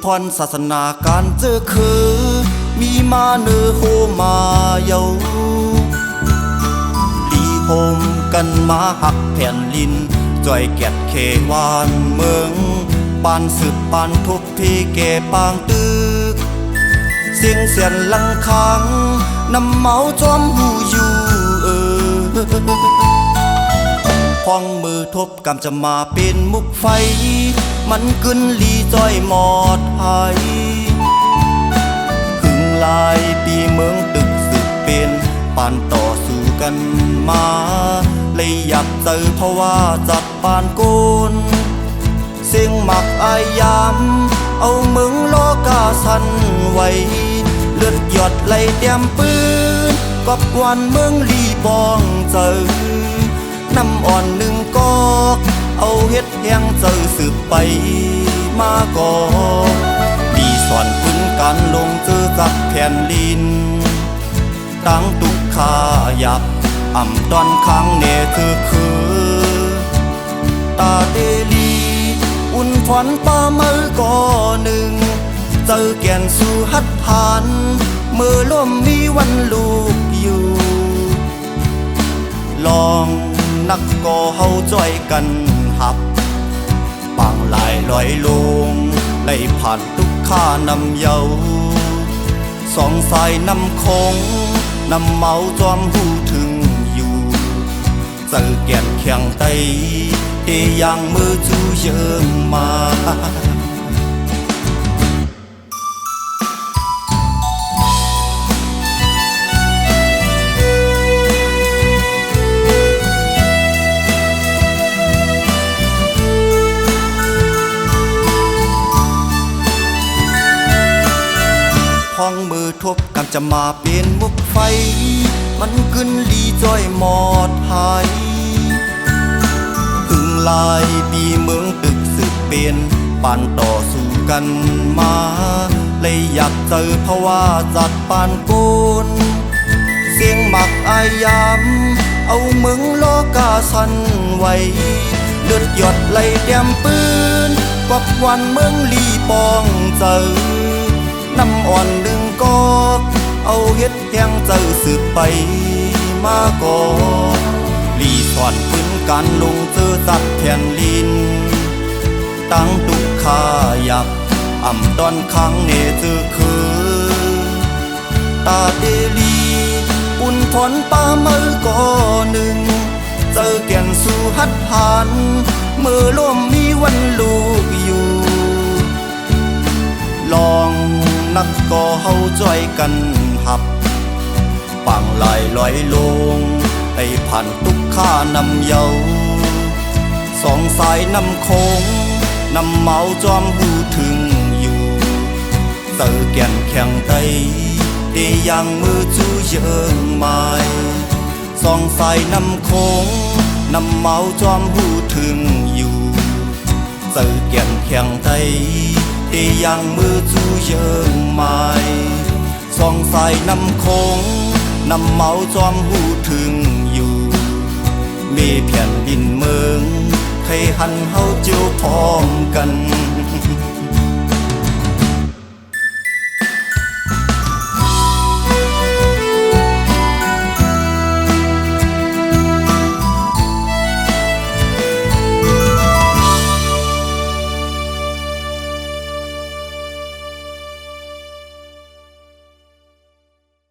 พรศาสนาการเจอคือมีมาเนื้อโฮมาเยาลีโฮมกันมาหักแผ่นลินจ่อยแกดเขวานเมืองปานสืบปานทุกที่แก่ปางตึกเสียงเสียนลังคังนำเมาจอมหูอยู่พองมือทบกำจะมาเป็นมุกไฟมันกึนลีจ้อยหมอดหายถึงลายปีเมืองตึกสืบเป็นปานต่อสู้กันมาเลยอยากเจอเพราะว่าจัดปานโกนเสียงหมักอายามเอาเมืองโลกาสันไว้เลือดหยดไหลเต็มปืนกับวันเมืองลีบองเจอน้ำอ่อนหนึ่งกอกเอาเฮ็ดแห้งเจอสืบไปมาก่อดีสอนพื้นการลงเจอจับแผ่นลินตั้งตุกขาหยับอ่ำตอนข้างเนเธอคือตาเดลีอุ่นฝนป่าเมื่อก่อหนึ่งเจอแก่นสู่หัดทานเมื่อล่มมีวันลูกอยู่ลองนักก่อเฮาจ้อยกันหับปางลายลอยลงไหลผ่านทุกข้านำเยาสองสายนำคงนำเมาจอมหูถึงอยู่เจอแก่นแข็งไตเตยังมือจูเยิงมาพองมือทบกันจะมาเป็นมุกไฟมันกึนลีจ้อยหมอดหายถึงลายปีเมืองตึกสืบเป็นปานต่อสู้กันมาเลยอยากเจอเพราะว่าจัดปานโกนเสียงหมักอายามเอาเมืองโลกาสันไว้เลือดหยดไหลเต็มปืนกับวันเมืองลีปองเจอน้ำอ่อนหนึ่งกอกเอาเฮ็ดแห้งเจอสืบไปมาก่อลีสอนพื้นการลงเจอตัดแผ่นลินตั้งตุกขาหยับอ่ำตอนข้างเนเจอคือตาเดลีอุ่นฝนป่าเมื่อก่อหนึ่งเจอแก่นสู่หัดหานเมื่อล่มมีวันลูกอยู่ลองนักก่อเฮาจ้อยกันหับปางลายลอยลงไอ้ผ่านทุกข้านำเยาสองสายนำคงนำเมาจอมหูถึงอยู่เจอแก่นแข็งไตเตยังมือจูเยิงไม้สองสายนำคงนำเมาจอมหูถึงอยู่เจอแก่นแข็งไตเตยังมือจูเยิงไม้สองสายนำคงนำเมาจอมหูถึงอยู่มีแผ่นดินเมืองใครหันเฮาเจียวพร้อมกัน